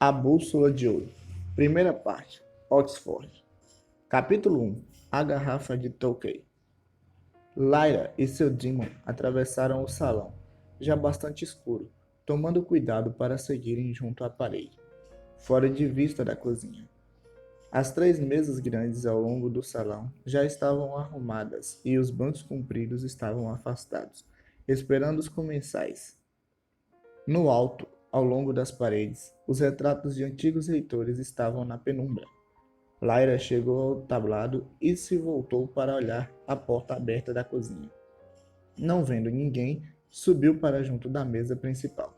A Bússola de Ouro. Primeira parte. Oxford. Capítulo 1. A Garrafa de Tolkien. Lyra e seu Demon atravessaram o salão, já bastante escuro, tomando cuidado para seguirem junto à parede, fora de vista da cozinha. As 3 mesas grandes ao longo do salão já estavam arrumadas e os bancos compridos estavam afastados, esperando os comensais. No alto, ao longo das paredes, os retratos de antigos reitores estavam na penumbra. Lyra chegou ao tablado e se voltou para olhar a porta aberta da cozinha. Não vendo ninguém, subiu para junto da mesa principal.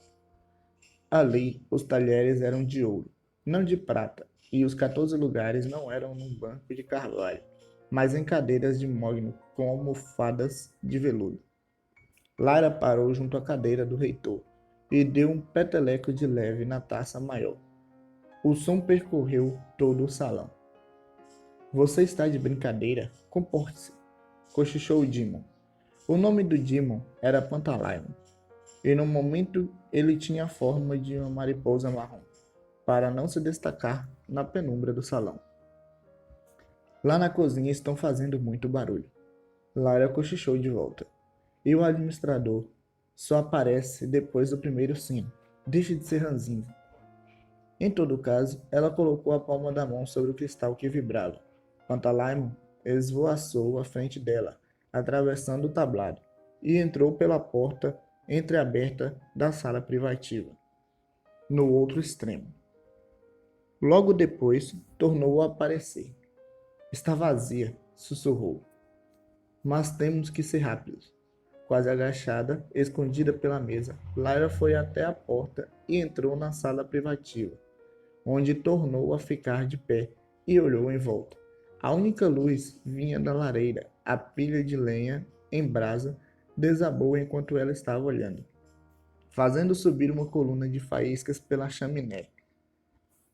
Ali, os talheres eram de ouro, não de prata, e os 14 lugares não eram num banco de carvalho, mas em cadeiras de mogno com almofadas de veludo. Lyra parou junto à cadeira do reitor e deu um peteleco de leve na taça maior. O som percorreu todo o salão. Você está de brincadeira? Comporte-se, cochichou o Demon. O nome do Demon era Pantalaimon, e no momento ele tinha a forma de uma mariposa marrom, para não se destacar na penumbra do salão. Lá na cozinha estão fazendo muito barulho. Lyra cochichou de volta. E o administrador só aparece depois do primeiro sino. Deixe de ser ranzinza. Em todo caso, ela colocou a palma da mão sobre o cristal que vibrava. Pantalaimon esvoaçou à frente dela, atravessando o tablado, e entrou pela porta entreaberta da sala privativa, no outro extremo. Logo depois, tornou a aparecer. Está vazia, sussurrou. Mas temos que ser rápidos. Quase agachada, escondida pela mesa, Lyra foi até a porta e entrou na sala privativa, onde tornou a ficar de pé e olhou em volta. A única luz vinha da lareira. A pilha de lenha em brasa desabou enquanto ela estava olhando, fazendo subir uma coluna de faíscas pela chaminé.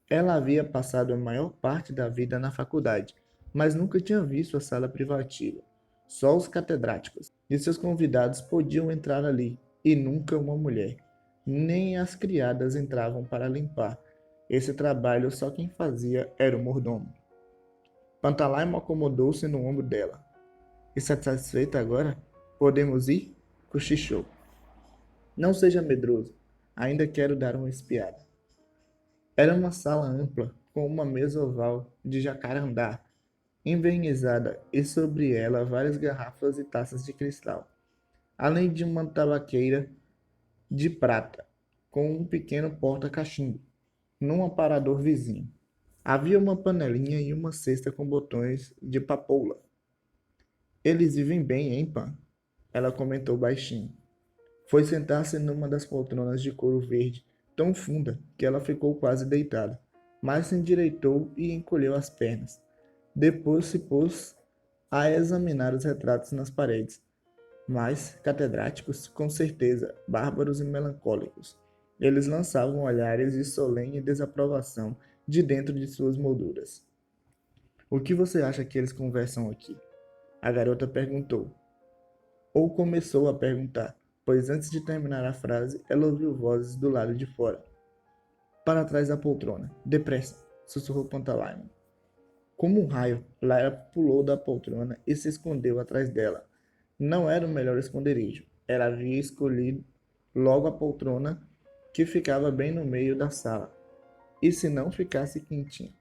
Ela havia passado a maior parte da vida na faculdade, mas nunca tinha visto a sala privativa. Só os catedráticos e seus convidados podiam entrar ali, e nunca uma mulher. Nem as criadas entravam para limpar. Esse trabalho só quem fazia era o mordomo. Pantalaimon acomodou-se no ombro dela. Está satisfeita agora? Podemos ir? Cochichou. Não seja medroso. Ainda quero dar uma espiada. Era uma sala ampla, com uma mesa oval de jacarandá, envernizada, e sobre ela várias garrafas e taças de cristal, além de uma tabaqueira de prata, com um pequeno porta-cachimbo, num aparador vizinho. Havia uma panelinha e uma cesta com botões de papoula. Eles vivem bem, hein, Pan? Ela comentou baixinho. Foi sentar-se numa das poltronas de couro verde, tão funda que ela ficou quase deitada, mas se endireitou e encolheu as pernas. Depois se pôs a examinar os retratos nas paredes. Mas, catedráticos, com certeza, bárbaros e melancólicos. Eles lançavam olhares de solene desaprovação de dentro de suas molduras. O que você acha que eles conversam aqui? A garota perguntou. Ou começou a perguntar, pois antes de terminar a frase, ela ouviu vozes do lado de fora. Para trás da poltrona. Depressa, sussurrou Pantalaimon. Como um raio, Lyra pulou da poltrona e se escondeu atrás dela. Não era o melhor esconderijo. Ela havia escolhido logo a poltrona que ficava bem no meio da sala. E se não ficasse quentinho?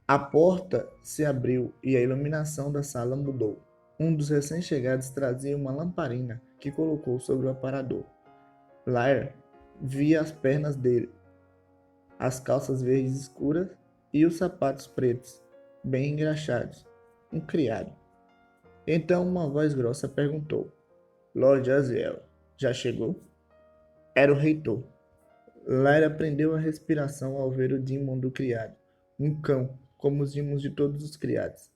A porta se abriu e a iluminação da sala mudou. Um dos recém-chegados trazia uma lamparina que colocou sobre o aparador. Lyra via as pernas dele, as calças verdes escuras e os sapatos pretos, bem engraxados. Um criado. Então uma voz grossa perguntou. Lord Aziel, já chegou? Era o reitor. Lyra prendeu a respiração ao ver o Demon do criado. Um cão, como os Demons de todos os criados.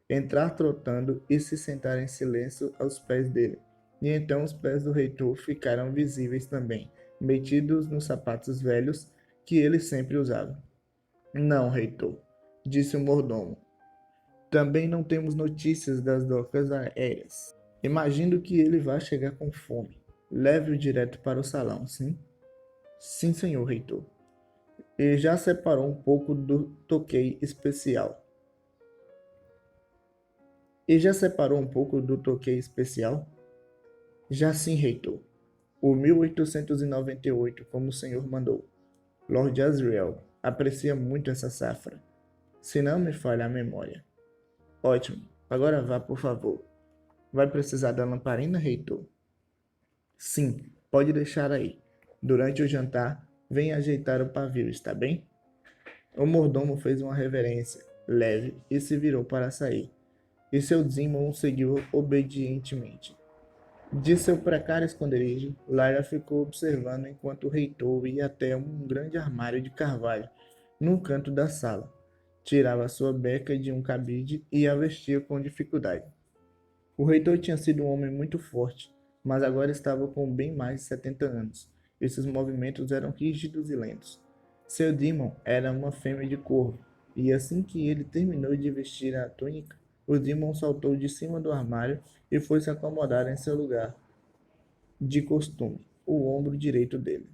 Entrar trotando e se sentar em silêncio aos pés dele. E então os pés do reitor ficaram visíveis também, metidos nos sapatos velhos que ele sempre usava. Não, reitor, disse o mordomo. Também não temos notícias das docas aéreas. Imagino que ele vá chegar com fome. Leve-o direto para o salão, sim? Sim, senhor reitor. e já separou um pouco do toquei especial. E já separou um pouco do toquei especial? Já sim, reitor. O 1898, como o senhor mandou. Lord Asriel aprecia muito essa safra, se não me falha a memória. Ótimo. Agora vá, por favor. Vai precisar da lamparina, reitor? Sim, pode deixar aí. Durante o jantar, venha ajeitar o pavio, está bem? O mordomo fez uma reverência leve e se virou para sair, e seu Demon o seguiu obedientemente. De seu precário esconderijo, Lyra ficou observando enquanto o reitor ia até um grande armário de carvalho, num canto da sala. Tirava sua beca de um cabide e a vestia com dificuldade. O reitor tinha sido um homem muito forte, mas agora estava com bem mais de 70 anos, e seus movimentos eram rígidos e lentos. Seu Demon era uma fêmea de corvo, e assim que ele terminou de vestir a túnica, o Demon saltou de cima do armário e foi se acomodar em seu lugar de costume, o ombro direito dele.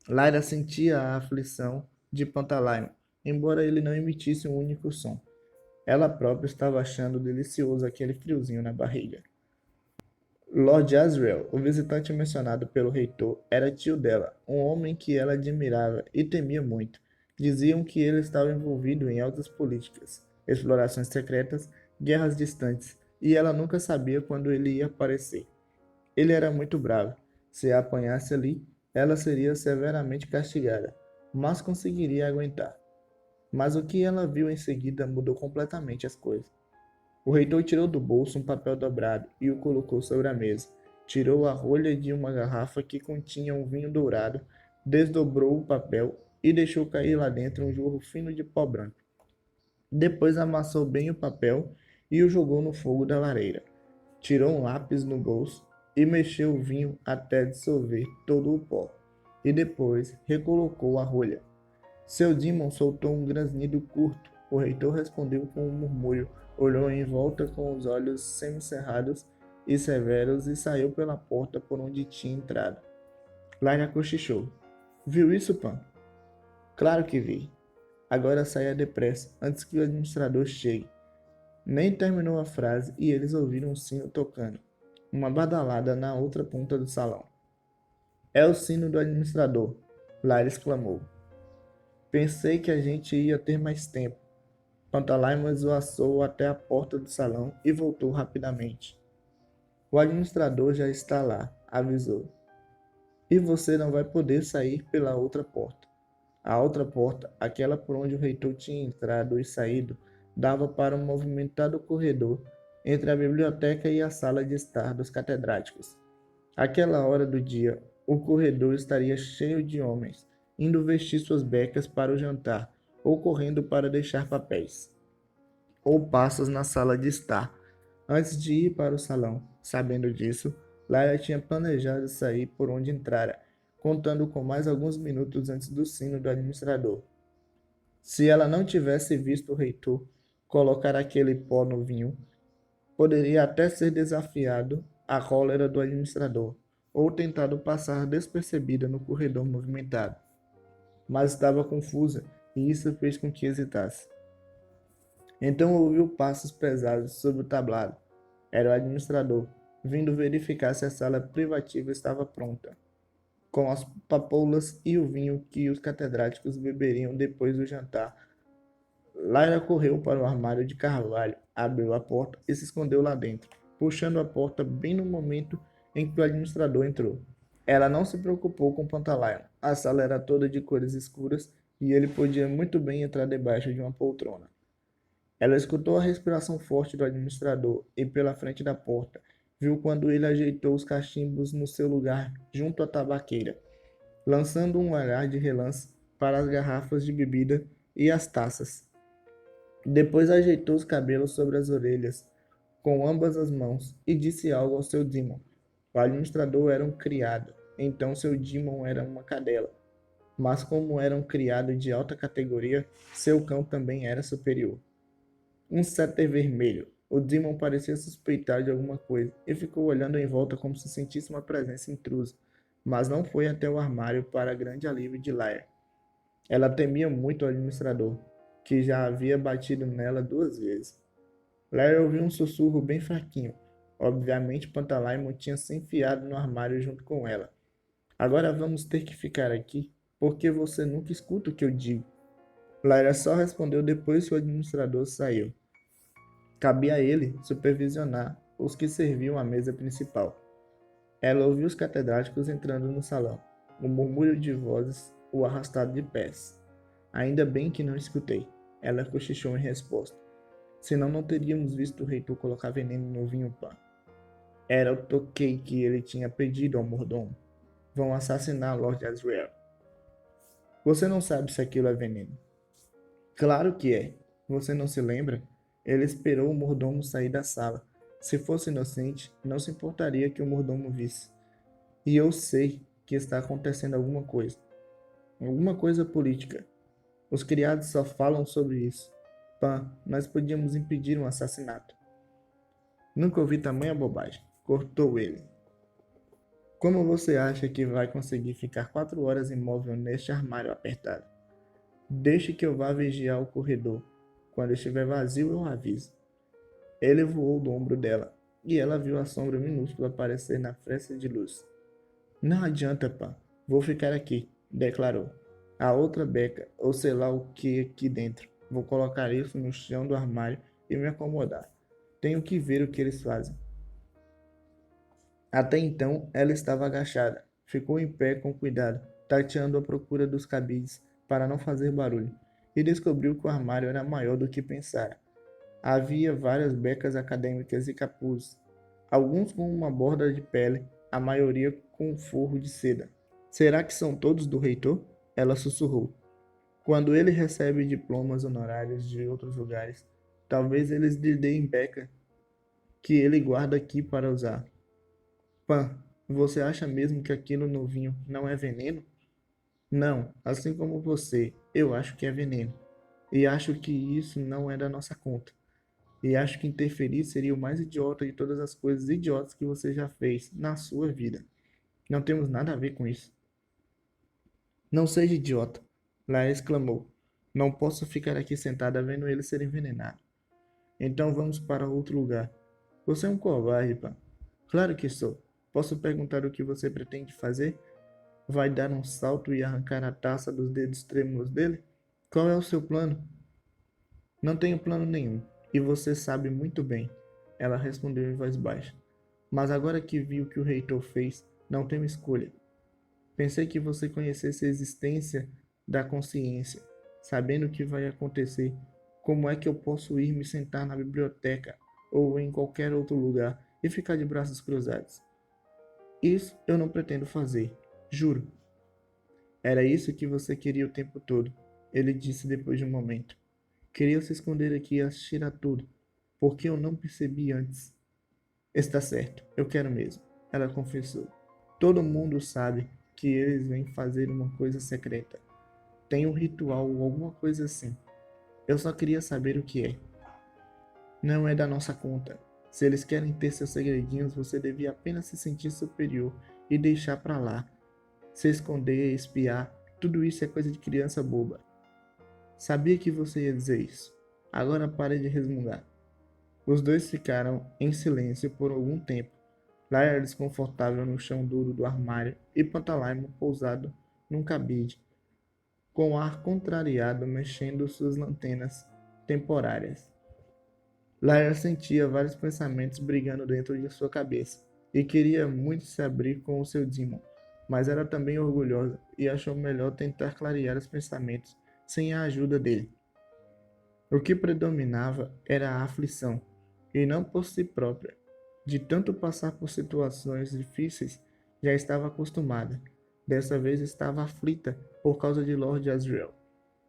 Lyra sentia a aflição de Pantalaimon, embora ele não emitisse um único som. Ela própria estava achando delicioso aquele friozinho na barriga. Lord Asriel, o visitante mencionado pelo reitor, era tio dela, um homem que ela admirava e temia muito. Diziam que ele estava envolvido em altas políticas, explorações secretas, guerras distantes, e ela nunca sabia quando ele ia aparecer. Ele era muito bravo. Se a apanhasse ali, ela seria severamente castigada, mas conseguiria aguentar. Mas o que ela viu em seguida mudou completamente as coisas. O reitor tirou do bolso um papel dobrado e o colocou sobre a mesa. Tirou a rolha de uma garrafa que continha um vinho dourado, desdobrou o papel e deixou cair lá dentro um jorro fino de pó branco. Depois amassou bem o papel e o jogou no fogo da lareira. Tirou um lápis no bolso e mexeu o vinho até dissolver todo o pó. E depois recolocou a rolha. Seu Demon soltou um grasnido curto. O reitor respondeu com um murmúrio, olhou em volta com os olhos semicerrados e severos e saiu pela porta por onde tinha entrado. Lyra cochichou. Viu isso, Pan? Claro que vi. Agora saia depressa, antes que o administrador chegue. Nem terminou a frase e eles ouviram um sino tocando. Uma badalada na outra ponta do salão. É o sino do administrador, Lyra exclamou. Pensei que a gente ia ter mais tempo. Pantalaimon esvoaçou até a porta do salão e voltou rapidamente. O administrador já está lá, avisou. E você não vai poder sair pela outra porta. A outra porta, aquela por onde o reitor tinha entrado e saído, dava para um movimentado corredor entre a biblioteca e a sala de estar dos catedráticos. Àquela hora do dia, o corredor estaria cheio de homens, indo vestir suas becas para o jantar, ou correndo para deixar papéis, ou passos na sala de estar, antes de ir para o salão. Sabendo disso, Lyra tinha planejado sair por onde entrara, contando com mais alguns minutos antes do sino do administrador. Se ela não tivesse visto o reitor colocar aquele pó no vinho, poderia até ser desafiado à cólera do administrador, ou tentado passar despercebida no corredor movimentado. Mas estava confusa, e isso fez com que hesitasse. Então ouviu passos pesados sobre o tablado. Era o administrador, vindo verificar se a sala privativa estava pronta, com as papoulas e o vinho que os catedráticos beberiam depois do jantar. Lyra correu para o armário de carvalho, abriu a porta e se escondeu lá dentro, puxando a porta bem no momento em que o administrador entrou. Ela não se preocupou com Pantalaimon. A sala era toda de cores escuras e ele podia muito bem entrar debaixo de uma poltrona. Ela escutou a respiração forte do administrador e, pela frente da porta, viu quando ele ajeitou os cachimbos no seu lugar junto à tabaqueira, lançando um olhar de relance para as garrafas de bebida e as taças. Depois ajeitou os cabelos sobre as orelhas com ambas as mãos e disse algo ao seu Demon. O administrador era um criado, então seu Demon era uma cadela. Mas como era um criado de alta categoria, seu cão também era superior. Um setter vermelho. O Demon parecia suspeitar de alguma coisa e ficou olhando em volta como se sentisse uma presença intrusa, mas não foi até o armário para grande alívio de Lyra. Ela temia muito o administrador, que já havia batido nela 2 vezes. Larry ouviu um sussurro bem fraquinho. Obviamente, Pantalaimon tinha se enfiado no armário junto com ela. Agora vamos ter que ficar aqui, porque você nunca escuta o que eu digo. Lyra só respondeu depois que o administrador saiu. Cabia a ele supervisionar os que serviam à mesa principal. Ela ouviu os catedráticos entrando no salão, o murmúrio de vozes, o arrastado de pés. Ainda bem que não escutei. Ela cochichou em resposta. Senão não teríamos visto o reitor colocar veneno no vinho pan. Era o toquei que ele tinha pedido ao mordomo. Vão assassinar Lord Asriel. Você não sabe se aquilo é veneno. Claro que é. Você não se lembra? Ele esperou o mordomo sair da sala. Se fosse inocente, não se importaria que o mordomo visse. E eu sei que está acontecendo alguma coisa. Alguma coisa política. Os criados só falam sobre isso. Pan, nós podíamos impedir um assassinato. Nunca ouvi tamanha bobagem. Cortou ele. Como você acha que vai conseguir ficar 4 horas imóvel neste armário apertado? Deixe que eu vá vigiar o corredor. Quando estiver vazio, eu aviso. Ele voou do ombro dela, e ela viu a sombra minúscula aparecer na fresta de luz. Não adianta, pá. Vou ficar aqui, declarou. A outra beca, ou sei lá o que aqui dentro. Vou colocar isso no chão do armário e me acomodar. Tenho que ver o que eles fazem. Até então, ela estava agachada. Ficou em pé com cuidado, tateando à procura dos cabides para não fazer barulho, e descobriu que o armário era maior do que pensara. Havia várias becas acadêmicas e capuzes, alguns com uma borda de pele, a maioria com um forro de seda. Será que são todos do reitor? Ela sussurrou. Quando ele recebe diplomas honorários de outros lugares, talvez eles lhe deem beca que ele guarda aqui para usar. Pan, você acha mesmo que aquilo no vinho não é veneno? Não, assim como você, eu acho que é veneno. E acho que isso não é da nossa conta. E acho que interferir seria o mais idiota de todas as coisas idiotas que você já fez na sua vida. Não temos nada a ver com isso. Não seja idiota, Lara exclamou. Não posso ficar aqui sentada vendo ele ser envenenado. Então vamos para outro lugar. Você é um covarde, pá. Claro que sou. Posso perguntar o que você pretende fazer? Vai dar um salto e arrancar a taça dos dedos trêmulos dele? Qual é o seu plano? Não tenho plano nenhum, e você sabe muito bem, ela respondeu em voz baixa. Mas agora que vi o que o reitor fez, não tenho escolha. Pensei que você conhecesse a existência da consciência, sabendo o que vai acontecer. Como é que eu posso ir me sentar na biblioteca ou em qualquer outro lugar e ficar de braços cruzados? Isso eu não pretendo fazer, juro. Era isso que você queria o tempo todo, ele disse depois de um momento. Queria se esconder aqui e assistir a tudo, porque eu não percebi antes. Está certo, eu quero mesmo, ela confessou. Todo mundo sabe que eles vêm fazer uma coisa secreta. Tem um ritual ou alguma coisa assim. Eu só queria saber o que é. Não é da nossa conta. Se eles querem ter seus segredinhos, você devia apenas se sentir superior e deixar pra lá. Se esconder, espiar, tudo isso é coisa de criança boba. Sabia que você ia dizer isso. Agora pare de resmungar. Os dois ficaram em silêncio por algum tempo. Lara desconfortável no chão duro do armário e Pantalaimon pousado num cabide, com o ar contrariado mexendo suas lanternas temporárias. Lara sentia vários pensamentos brigando dentro de sua cabeça e queria muito se abrir com o seu Demon, mas era também orgulhosa e achou melhor tentar clarear os pensamentos sem a ajuda dele. O que predominava era a aflição, e não por si própria. De tanto passar por situações difíceis, já estava acostumada. Dessa vez estava aflita por causa de Lord Asriel,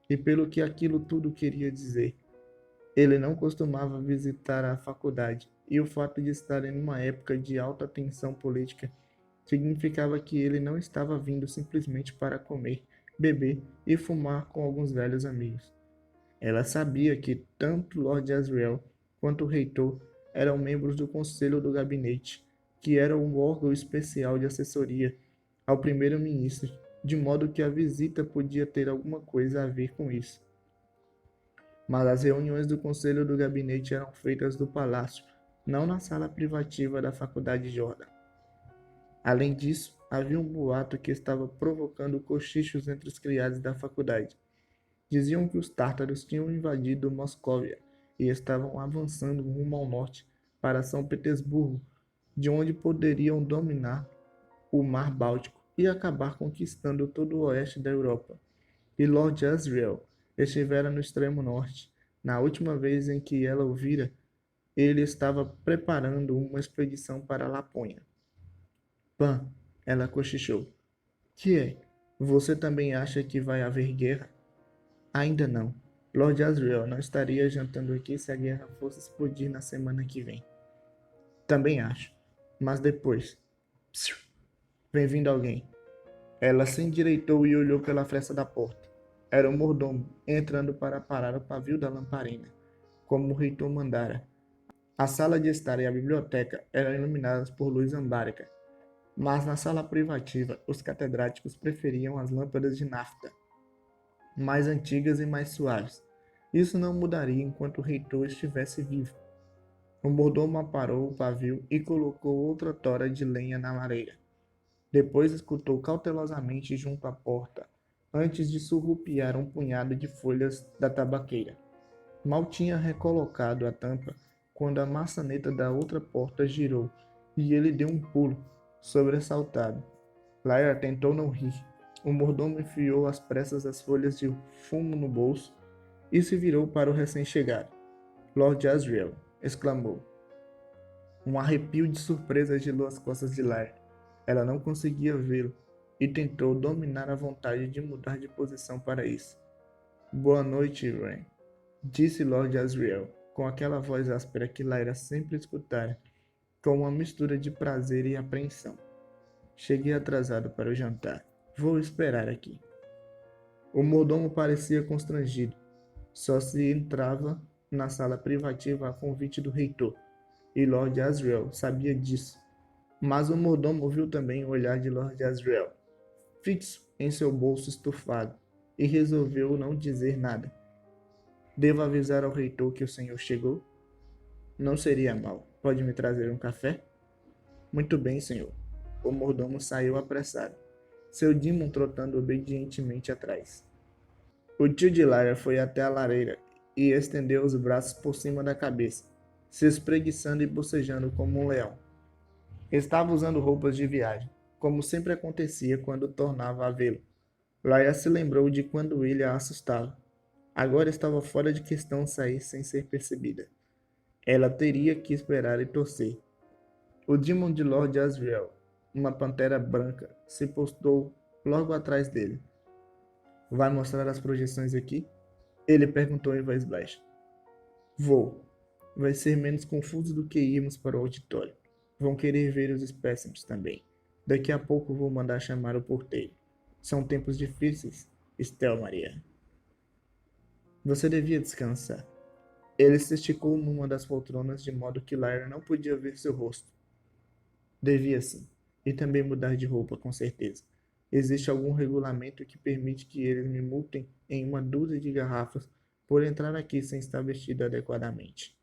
e pelo que aquilo tudo queria dizer. Ele não costumava visitar a faculdade, e o fato de estar em uma época de alta tensão política significava que ele não estava vindo simplesmente para comer, beber e fumar com alguns velhos amigos. Ela sabia que tanto Lord Asriel quanto o reitor eram membros do Conselho do Gabinete, que era um órgão especial de assessoria ao primeiro-ministro de modo que a visita podia ter alguma coisa a ver com isso. Mas as reuniões do conselho do gabinete eram feitas do palácio, não na sala privativa da Faculdade Jordan. Além disso, havia um boato que estava provocando cochichos entre os criados da faculdade. Diziam que os tártaros tinham invadido Moscóvia e estavam avançando rumo ao norte, para São Petersburgo, de onde poderiam dominar o Mar Báltico e acabar conquistando todo o oeste da Europa. E Lord Asriel estivera no extremo norte. Na última vez em que ela o vira, ele estava preparando uma expedição para a Lapônia. Pan, ela cochichou. Que é? Você também acha que vai haver guerra? Ainda não. Lord Asriel não estaria jantando aqui se a guerra fosse explodir na semana que vem. Também acho. Mas depois. Psiu. Vem vindo alguém. Ela se endireitou e olhou pela fresta da porta. Era o mordomo, entrando para parar o pavio da lamparina, como o reitor mandara. A sala de estar e a biblioteca eram iluminadas por luz ambárica, mas na sala privativa os catedráticos preferiam as lâmpadas de nafta, mais antigas e mais suaves. Isso não mudaria enquanto o reitor estivesse vivo. O mordomo aparou o pavio e colocou outra tora de lenha na lareira. Depois escutou cautelosamente junto à porta, antes de surrupiar um punhado de folhas da tabaqueira. Mal tinha recolocado a tampa quando a maçaneta da outra porta girou e ele deu um pulo, sobressaltado. Lyra tentou não rir. O mordomo enfiou às pressas as folhas de fumo no bolso e se virou para o recém-chegado. Lord Asriel, exclamou. Um arrepio de surpresa gelou as costas de Lyra. Ela não conseguia vê-lo e tentou dominar a vontade de mudar de posição para isso. Boa noite, Wren, disse Lord Asriel, com aquela voz áspera que Lyra sempre escutara, com uma mistura de prazer e apreensão. Cheguei atrasado para o jantar. Vou esperar aqui. O mordomo parecia constrangido. Só se entrava na sala privativa a convite do reitor, e Lord Asriel sabia disso. Mas o mordomo viu também o olhar de Lord Asriel, fixo em seu bolso estufado, e resolveu não dizer nada. Devo avisar ao reitor que o senhor chegou? Não seria mal. Pode me trazer um café? Muito bem, senhor. O mordomo saiu apressado, seu Demon trotando obedientemente atrás. O tio de Lyra foi até a lareira e estendeu os braços por cima da cabeça, se espreguiçando e bocejando como um leão. Estava usando roupas de viagem, como sempre acontecia quando tornava a vê-lo. Lyra se lembrou de quando ele a assustava. Agora estava fora de questão sair sem ser percebida. Ela teria que esperar e torcer. O Demon de Lord Asriel, uma pantera branca, se postou logo atrás dele. Vai mostrar as projeções aqui? Ele perguntou em voz baixa. Vou. Vai ser menos confuso do que irmos para o auditório. Vão querer ver os espécimes também. Daqui a pouco vou mandar chamar o porteiro. São tempos difíceis, Estel Maria. Você devia descansar. Ele se esticou numa das poltronas de modo que Lyra não podia ver seu rosto. Devia sim. E também mudar de roupa, com certeza. Existe algum regulamento que permite que eles me multem em uma dúzia de garrafas por entrar aqui sem estar vestido adequadamente.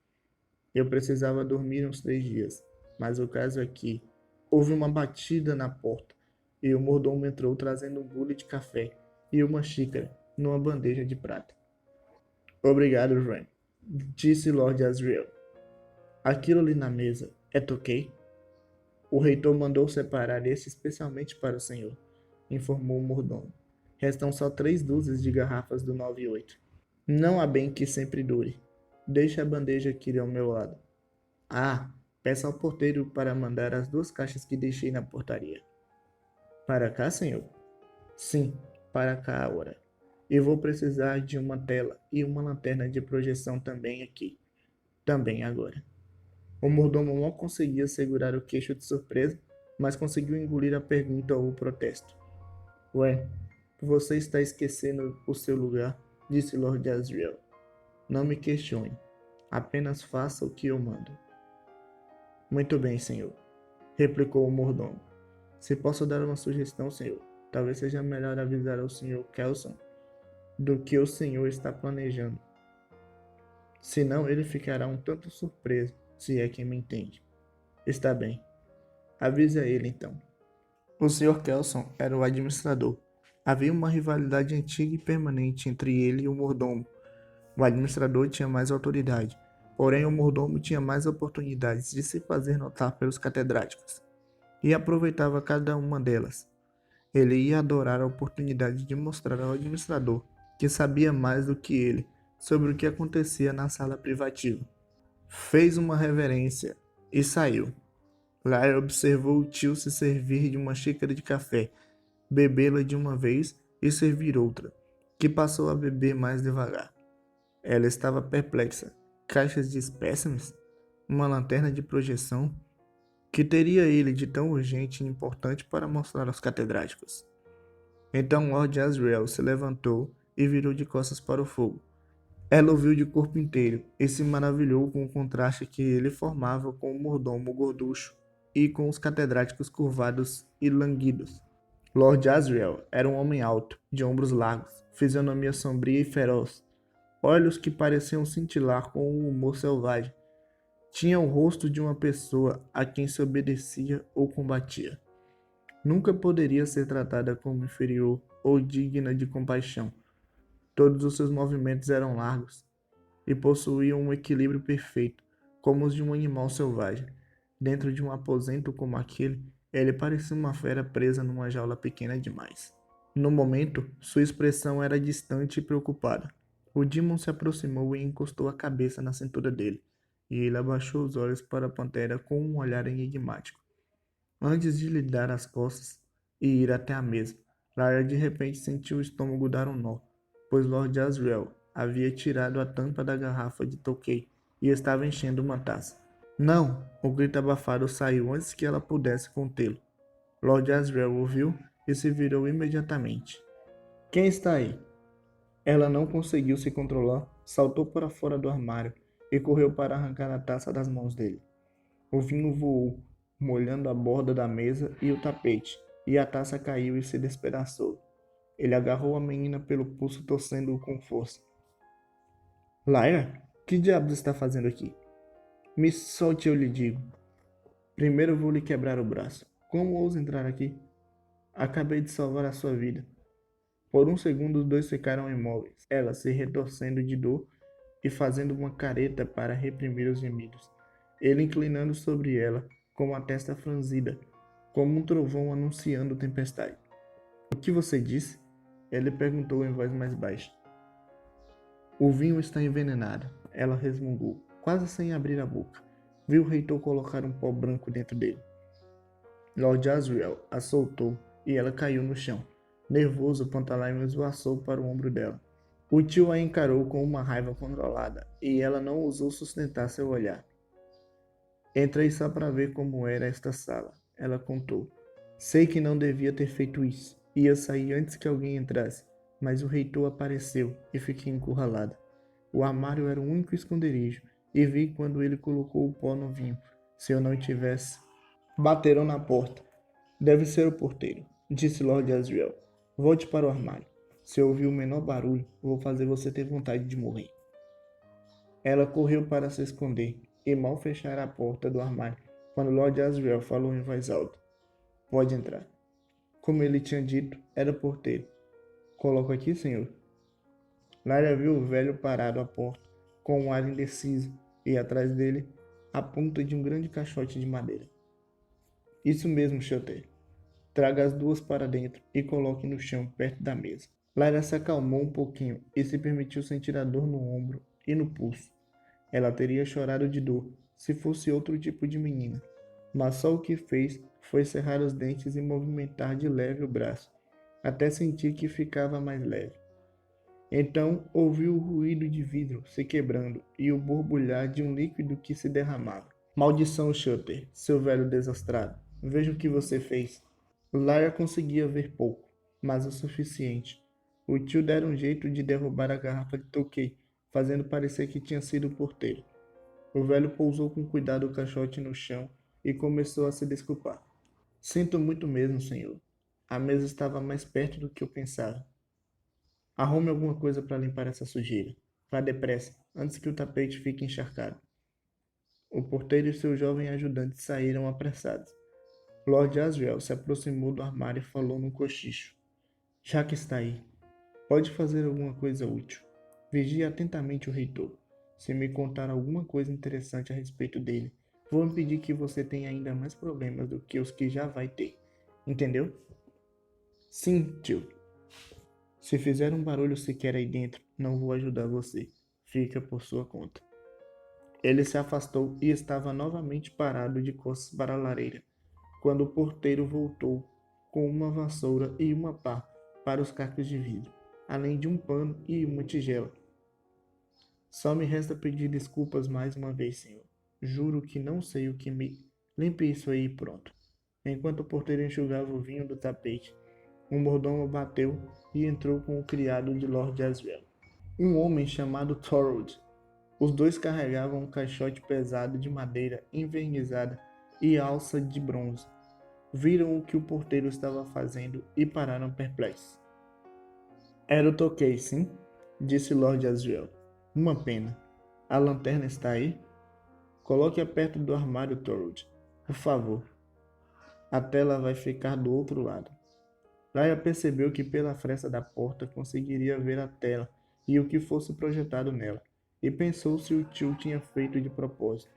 Eu precisava dormir uns 3 dias, mas o caso é que houve uma batida na porta e o mordomo entrou trazendo um bule de café e uma xícara numa bandeja de prata. Obrigado, Wren, disse Lord Asriel. Aquilo ali na mesa é Tokay? O reitor mandou separar esse especialmente para o senhor, informou o mordomo. Restam só 3 dúzias de garrafas do 98. Não há bem que sempre dure. Deixe a bandeja aqui ao meu lado. Ah, peça ao porteiro para mandar as 2 caixas que deixei na portaria. Para cá, senhor? Sim, para cá agora. E vou precisar de uma tela e uma lanterna de projeção também aqui. Também agora. O mordomo não conseguia segurar o queixo de surpresa, mas conseguiu engolir a pergunta ou o protesto. Ué, você está esquecendo o seu lugar, disse Lord Asriel. Não me questione. Apenas faça o que eu mando. Muito bem, senhor, replicou o mordomo. Se posso dar uma sugestão, senhor, Talvez seja melhor avisar ao Sr. Kelson do que o senhor está planejando. Senão ele ficará um tanto surpreso, se é quem me entende. Está bem. Avise a ele então. O Sr. Kelson era o administrador. Havia uma rivalidade antiga e permanente entre ele e o mordomo. O administrador tinha mais autoridade, porém o mordomo tinha mais oportunidades de se fazer notar pelos catedráticos, e aproveitava cada uma delas. Ele ia adorar a oportunidade de mostrar ao administrador que sabia mais do que ele sobre o que acontecia na sala privativa. Fez uma reverência e saiu. Lyra observou o tio se servir de uma xícara de café, bebê-la de uma vez e servir outra, que passou a beber mais devagar. Ela estava perplexa. Caixas de espécimes? Uma lanterna de projeção? Que teria ele de tão urgente e importante para mostrar aos catedráticos? Então Lord Asriel se levantou e virou de costas para o fogo. Ela o viu de corpo inteiro e se maravilhou com o contraste que ele formava com o mordomo gorducho e com os catedráticos curvados e languidos. Lord Asriel era um homem alto, de ombros largos, fisionomia sombria e feroz, olhos que pareciam cintilar com um humor selvagem. Tinha o rosto de uma pessoa a quem se obedecia ou combatia. Nunca poderia ser tratada como inferior ou digna de compaixão. Todos os seus movimentos eram largos e possuíam um equilíbrio perfeito, como os de um animal selvagem. Dentro de um aposento como aquele, ele parecia uma fera presa numa jaula pequena demais. No momento, sua expressão era distante e preocupada. O Demon se aproximou e encostou a cabeça na cintura dele, e ele abaixou os olhos para a pantera com um olhar enigmático. Antes de lhe dar as costas e ir até a mesa, Lara de repente sentiu o estômago dar um nó, pois Lord Asriel havia tirado a tampa da garrafa de Tokay e estava enchendo uma taça. Não! O grito abafado saiu antes que ela pudesse contê-lo. Lord Asriel ouviu e se virou imediatamente. Quem está aí? Ela não conseguiu se controlar, saltou para fora do armário e correu para arrancar a taça das mãos dele. O vinho voou, molhando a borda da mesa e o tapete, e a taça caiu e se despedaçou. Ele agarrou a menina pelo pulso, torcendo-o com força. Lyra, que diabos está fazendo aqui? Me solte, eu lhe digo. Primeiro vou lhe quebrar o braço. Como ousa entrar aqui? Acabei de salvar a sua vida. Por um segundo os dois ficaram imóveis, ela se retorcendo de dor e fazendo uma careta para reprimir os gemidos. Ele inclinando sobre ela, com a testa franzida, como um trovão anunciando tempestade. O que você disse? Ele perguntou em voz mais baixa. O vinho está envenenado, ela resmungou, quase sem abrir a boca. Viu o reitor colocar um pó branco dentro dele. Lord Asriel a soltou e ela caiu no chão. Nervoso, o Pantalaimon esvoaçou para o ombro dela. O tio a encarou com uma raiva controlada e ela não ousou sustentar seu olhar. Entrei só para ver como era esta sala, ela contou. Sei que não devia ter feito isso. Ia sair antes que alguém entrasse, mas o reitor apareceu e fiquei encurralada. O armário era o único esconderijo e vi quando ele colocou o pó no vinho. Se eu não tivesse... Bateram na porta. Deve ser o porteiro, disse Lord Asriel. Volte para o armário. Se eu ouvir o menor barulho, vou fazer você ter vontade de morrer. Ela correu para se esconder e mal fechara a porta do armário quando Lord Asriel falou em voz alta. Pode entrar. Como ele tinha dito, era porteiro. Coloco aqui, senhor. Lara viu o velho parado à porta, com um ar indeciso, e atrás dele, a ponta de um grande caixote de madeira. Isso mesmo, Shutter. Traga as duas para dentro e coloque no chão, perto da mesa. Lara se acalmou um pouquinho e se permitiu sentir a dor no ombro e no pulso. Ela teria chorado de dor se fosse outro tipo de menina, mas só o que fez foi cerrar os dentes e movimentar de leve o braço, até sentir que ficava mais leve. Então ouviu o ruído de vidro se quebrando e o borbulhar de um líquido que se derramava. Maldição, Shutter, seu velho desastrado. Veja o que você fez. Lara conseguia ver pouco, mas o suficiente. O tio dera um jeito de derrubar a garrafa de Tokay, fazendo parecer que tinha sido o porteiro. O velho pousou com cuidado o caixote no chão e começou a se desculpar. Sinto muito mesmo, senhor. A mesa estava mais perto do que eu pensava. Arrume alguma coisa para limpar essa sujeira. Vá depressa, antes que o tapete fique encharcado. O porteiro e seu jovem ajudante saíram apressados. Lord Asriel se aproximou do armário e falou num cochicho. Já que está aí, pode fazer alguma coisa útil. Vigie atentamente o reitor. Se me contar alguma coisa interessante a respeito dele, vou impedir que você tenha ainda mais problemas do que os que já vai ter. Entendeu? Sim, tio. Se fizer um barulho sequer aí dentro, não vou ajudar você. Fica por sua conta. Ele se afastou e estava novamente parado de costas para a lareira, quando o porteiro voltou com uma vassoura e uma pá para os cacos de vidro, além de um pano e uma tigela. Só me resta pedir desculpas mais uma vez, senhor. Juro que não sei o que me... Limpe isso aí e pronto. Enquanto o porteiro enxugava o vinho do tapete, o mordomo bateu e entrou com o criado de Lord Asriel, um homem chamado Thorold. Os dois carregavam um caixote pesado de madeira envernizada e alça de bronze. Viram o que o porteiro estava fazendo e pararam perplexos. Era o Tokay, sim? Disse Lord Asriel. Uma pena. A lanterna está aí? Coloque-a perto do armário, Thorold. Por favor. A tela vai ficar do outro lado. Laia percebeu que pela fresta da porta conseguiria ver a tela e o que fosse projetado nela, e pensou se o tio tinha feito de propósito.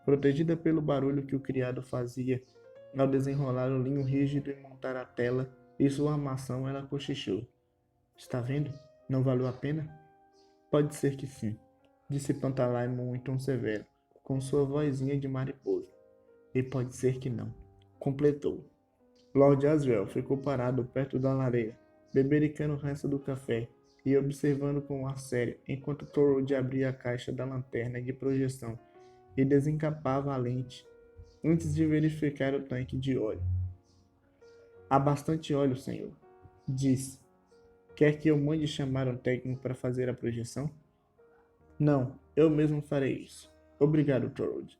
Protegida pelo barulho que o criado fazia ao desenrolar o linho rígido e montar a tela e sua armação, ela cochichou. Está vendo? Não valeu a pena? Pode ser que sim, disse Pantalaimon em tom severo, com sua vozinha de mariposa. E pode ser que não, completou. Lord Asriel ficou parado perto da lareira, bebericando o resto do café e observando com um ar sério enquanto Thorold abria a caixa da lanterna de projeção e desencapava a lente antes de verificar o tanque de óleo. Há bastante óleo, senhor, disse. Quer que eu mande chamar um técnico para fazer a projeção? Não, eu mesmo farei isso. Obrigado, Thorold.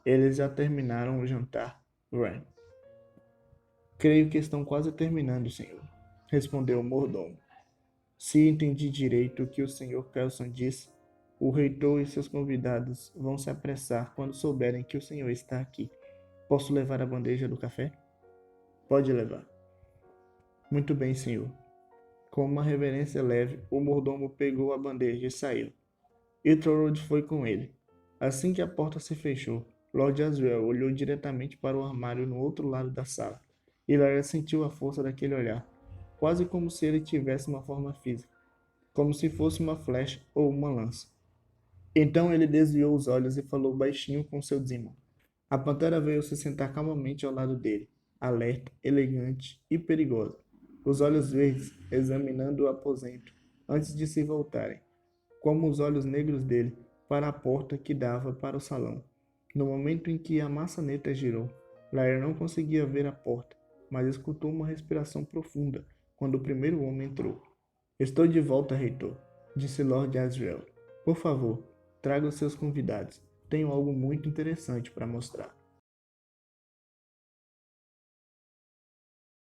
Eles já terminaram o jantar, Ren. Creio que estão quase terminando, senhor, respondeu o mordomo. Se entendi direito o que o senhor Kelson disse, o reitor e seus convidados vão se apressar quando souberem que o senhor está aqui. Posso levar a bandeja do café? Pode levar. Muito bem, senhor. Com uma reverência leve, o mordomo pegou a bandeja e saiu. E Thorold foi com ele. Assim que a porta se fechou, Lord Asriel olhou diretamente para o armário no outro lado da sala. E Lara sentiu a força daquele olhar, quase como se ele tivesse uma forma física, como se fosse uma flecha ou uma lança. Então ele desviou os olhos e falou baixinho com seu Demon. A pantera veio se sentar calmamente ao lado dele, alerta, elegante e perigosa, os olhos verdes examinando o aposento antes de se voltarem, como os olhos negros dele, para a porta que dava para o salão. No momento em que a maçaneta girou, Lyra não conseguia ver a porta, mas escutou uma respiração profunda quando o primeiro homem entrou. Estou de volta, reitor, disse Lord Asriel. Por favor, traga os seus convidados. Tenho algo muito interessante para mostrar.